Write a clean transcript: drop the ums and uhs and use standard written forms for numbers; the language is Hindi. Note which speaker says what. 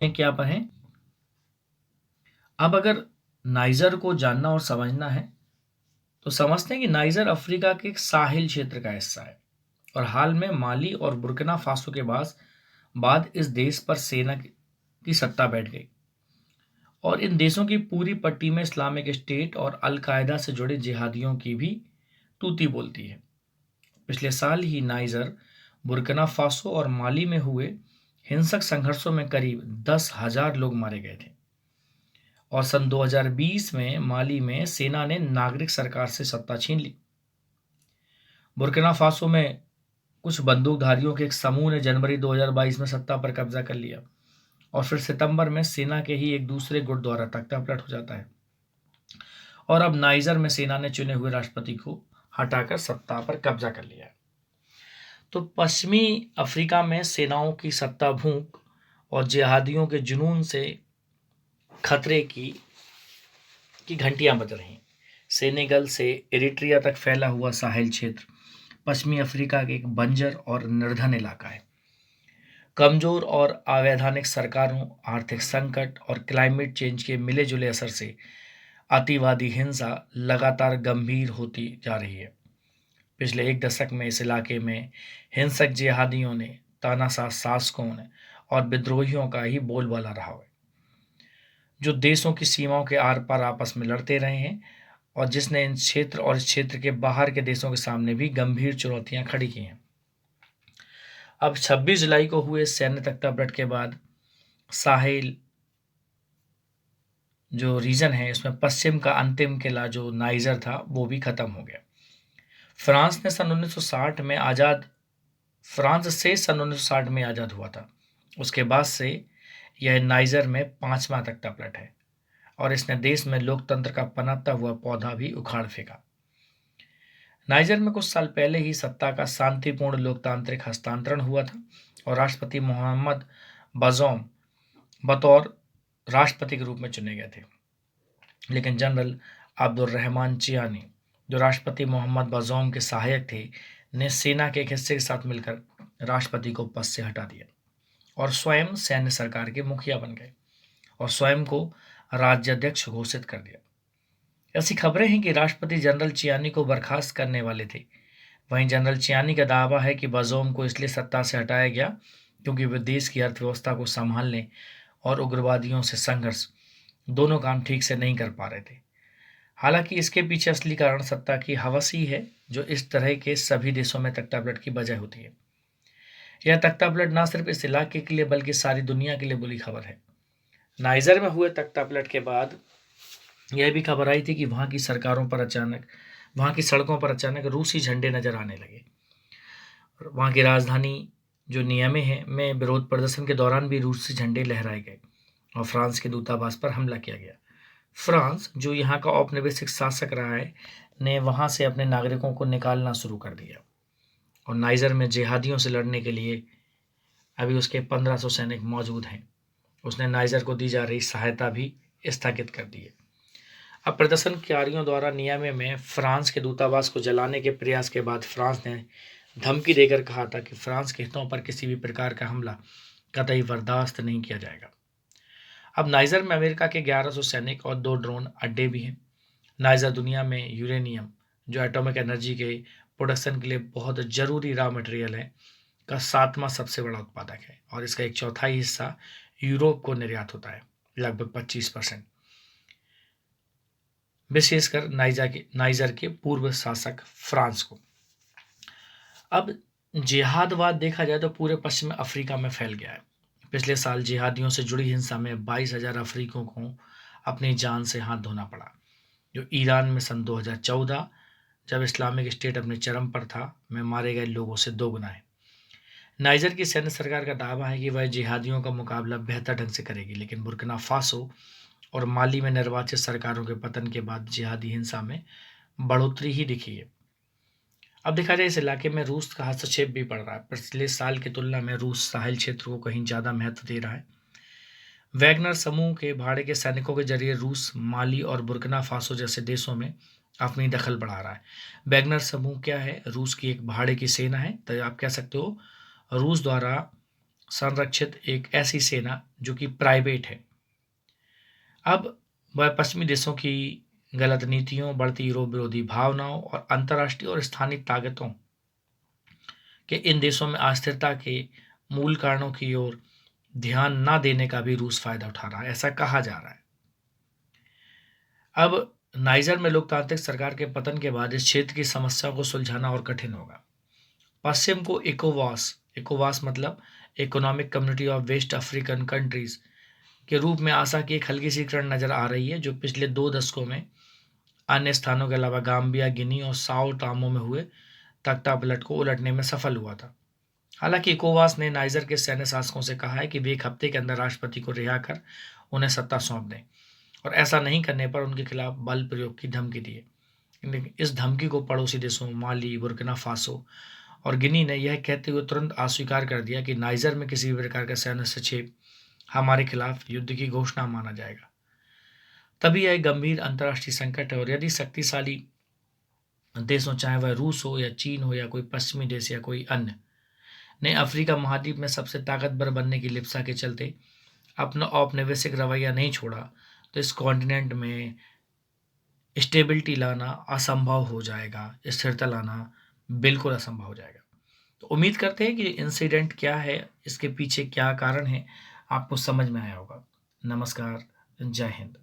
Speaker 1: क्या पढ़ें? अब अगर नाइजर को जानना और समझना है तो समझते हैं कि नाइजर अफ्रीका के एक साहिल क्षेत्र का हिस्सा है और हाल में माली और बुर्किना फासो के बाद इस देश पर सेना की सत्ता बैठ गई और इन देशों की पूरी पट्टी में इस्लामिक स्टेट और अल कायदा से जुड़े जिहादियों की भी तूती बोलती है। पिछले साल ही नाइजर, बुर्किना फासो और माली में हुए हिंसक संघर्षों में करीब 10,000 लोग मारे गए थे और सन 2020 में माली में सेना ने नागरिक सरकार से सत्ता छीन ली। बुर्किना फासो में कुछ बंदूकधारियों के एक समूह ने जनवरी 2022 में सत्ता पर कब्जा कर लिया और फिर सितंबर में सेना के ही एक दूसरे गुट द्वारा तख्तापलट हो जाता है और अब नाइजर में सेना ने चुने हुए राष्ट्रपति को हटाकर सत्ता पर कब्जा कर लिया है। तो पश्चिमी अफ्रीका में सेनाओं की सत्ता भूख और जिहादियों के जुनून से खतरे की घंटियां बज रही हैं। सेनेगल से इरिट्रिया तक फैला हुआ साहिल क्षेत्र पश्चिमी अफ्रीका के एक बंजर और निर्धन इलाका है। कमजोर और अवैधानिक सरकारों, आर्थिक संकट और क्लाइमेट चेंज के मिले जुले असर से अतिवादी हिंसा लगातार गंभीर होती जा रही है। पिछले एक दशक में इस इलाके में हिंसक जिहादियों ने, तानाशाह शासकों ने और विद्रोहियों का ही बोलबाला रहा है, जो देशों की सीमाओं के आर पार आपस में लड़ते रहे हैं और जिसने इन क्षेत्र और इस क्षेत्र के बाहर के देशों के सामने भी गंभीर चुनौतियां खड़ी की हैं। अब 26 जुलाई को हुए सैन्य तख्तापलट के बाद साहिल जो रीजन है इसमें पश्चिम का अंतिम किला जो नाइजर था वो भी खत्म हो गया। फ्रांस ने सन 1960 में आजाद फ्रांस से सन 1960 में आजाद हुआ था। उसके बाद से यह नाइजर में 5वां तख्तापलट है और इसने देश में लोकतंत्र का पनपता हुआ पौधा भी उखाड़ फेंका। नाइजर में कुछ साल पहले ही सत्ता का शांतिपूर्ण लोकतांत्रिक हस्तांतरण हुआ था और राष्ट्रपति मोहम्मद बाज़ौम बतौर राष्ट्रपति के रूप में चुने गए थे। लेकिन जनरल अब्दुर्रहमान चियानी, जो राष्ट्रपति मोहम्मद बाज़ौम के सहायक थे, ने सेना के एक हिस्से के साथ मिलकर राष्ट्रपति को पद से हटा दिया और स्वयं सैन्य सरकार के मुखिया बन गए और स्वयं को राज्याध्यक्ष घोषित कर दिया। ऐसी खबरें हैं कि राष्ट्रपति जनरल चियानी को बर्खास्त करने वाले थे। वहीं जनरल चियानी का दावा है कि बाज़ौम को इसलिए सत्ता से हटाया गया क्योंकि वे देश की अर्थव्यवस्था को संभालने और उग्रवादियों से संघर्ष दोनों काम ठीक से नहीं कर पा रहे थे। हालांकि इसके पीछे असली कारण सत्ता की हवस ही है, जो इस तरह के सभी देशों में तख्तापलट की वजह होती है। यह तख्तापलट न सिर्फ इस इलाके के लिए बल्कि सारी दुनिया के लिए बुरी खबर है। नाइजर में हुए तख्तापलट के बाद यह भी खबर आई थी कि वहां की सड़कों पर अचानक रूसी झंडे नजर आने लगे। वहां की राजधानी जो नियमे है में विरोध प्रदर्शन के दौरान भी रूसी झंडे लहराए गए और फ्रांस के दूतावास पर हमला किया गया। फ्रांस, जो यहाँ का औपनिवेशिक शासक रहा है, ने वहां से अपने नागरिकों को निकालना शुरू कर दिया और नाइजर में जिहादियों से लड़ने के लिए अभी उसके 1500 सैनिक मौजूद हैं। उसने नाइजर को दी जा रही सहायता भी स्थगित कर दी है। अब प्रदर्शनकारियों द्वारा नियमे में फ्रांस के दूतावास को जलाने के प्रयास के बाद फ्रांस ने धमकी देकर कहा था कि फ्रांस के हितों पर किसी भी प्रकार का हमला कतई बर्दाश्त नहीं किया जाएगा। अब नाइजर में अमेरिका के 1100 सैनिक और 2 ड्रोन अड्डे भी हैं। नाइजर दुनिया में यूरेनियम, जो एटॉमिक एनर्जी के प्रोडक्शन के लिए बहुत जरूरी रॉ मटेरियल है, का 7वां सबसे बड़ा उत्पादक है और इसका 1/4 हिस्सा यूरोप को निर्यात होता है, लगभग 25%, विशेषकर नाइजर के पूर्व शासक फ्रांस को। अब जिहादवाद देखा जाए तो पूरे पश्चिमी अफ्रीका में फैल गया है। पिछले साल जिहादियों से जुड़ी हिंसा में 22,000 अफ्रीकों को अपनी जान से हाथ धोना पड़ा, जो ईरान में सन 2014 जब इस्लामिक स्टेट अपने चरम पर था में मारे गए लोगों से 2 गुना है। नाइजर की सैन्य सरकार का दावा है कि वह जिहादियों का मुकाबला बेहतर ढंग से करेगी, लेकिन बुर्किना फासो और माली में निर्वाचित सरकारों के पतन के बाद जिहादी हिंसा में बढ़ोतरी ही दिखी है। अब देखा जाए इस इलाके में रूस का हस्तक्षेप भी बढ़ रहा है। पिछले साल की तुलना में रूस साहिल क्षेत्र को कहीं ज्यादा महत्व दे रहा है। वैगनर समूह के भाड़े के सैनिकों के जरिए रूस माली और बुर्किना फासो जैसे देशों में अपनी दखल बढ़ा रहा है। वैगनर समूह क्या है? रूस की एक भाड़े की सेना है, तो आप कह सकते हो रूस द्वारा संरक्षित एक ऐसी सेना जो कि प्राइवेट है। अब वह पश्चिमी देशों की गलत नीतियों, बढ़ती यूरोप विरोधी भावनाओं और अंतर्राष्ट्रीय और स्थानीय ताकतों के इन देशों में अस्थिरता के मूल कारणों की ओर ध्यान न देने का भी रूस फायदा उठा रहा है, ऐसा कहा जा रहा है। अब नाइजर में लोकतांत्रिक सरकार के पतन के बाद इस क्षेत्र की समस्याओं को सुलझाना और कठिन होगा। पश्चिम को इकोवास इकोवास मतलब economic community of waste African countries के रूप में आशा की एक हल्की सी किरण नजर आ रही है, जो पिछले 2 दशकों में अन्य स्थानों के अलावा गाम्बिया, गिनी और साओ टामो में हुए तख्तापलट को उलटने में सफल हुआ था। हालांकि इकोवास ने नाइजर के सैन्य शासकों से कहा है कि वे 1 हफ्ते के अंदर राष्ट्रपति को रिहा कर उन्हें सत्ता सौंप दें, और ऐसा नहीं करने पर उनके खिलाफ बल प्रयोग की धमकी दी है। लेकिन इस धमकी को पड़ोसी देशों माली, बुर्किना फासो और गिनी ने यह कहते हुए तुरंत अस्वीकार कर दिया कि नाइजर में किसी भी प्रकार का सैन्य हस्तक्षेप हमारे खिलाफ युद्ध की घोषणा माना जाएगा। तभी यह एक गंभीर अंतर्राष्ट्रीय संकट है, और यदि शक्तिशाली देशों, चाहे वह रूस हो या चीन हो या कोई पश्चिमी देश या कोई अन्य, ने अफ्रीका महाद्वीप में सबसे ताकतवर बनने की लिप्सा के चलते अपना औपनिवेशिक रवैया नहीं छोड़ा, तो इस कॉन्टिनेंट में स्टेबिलिटी लाना असंभव हो जाएगा, स्थिरता लाना बिल्कुल असंभव हो जाएगा। तो उम्मीद करते हैं कि इंसिडेंट क्या है, इसके पीछे क्या कारण है, आपको समझ में आया होगा। नमस्कार, जय हिंद।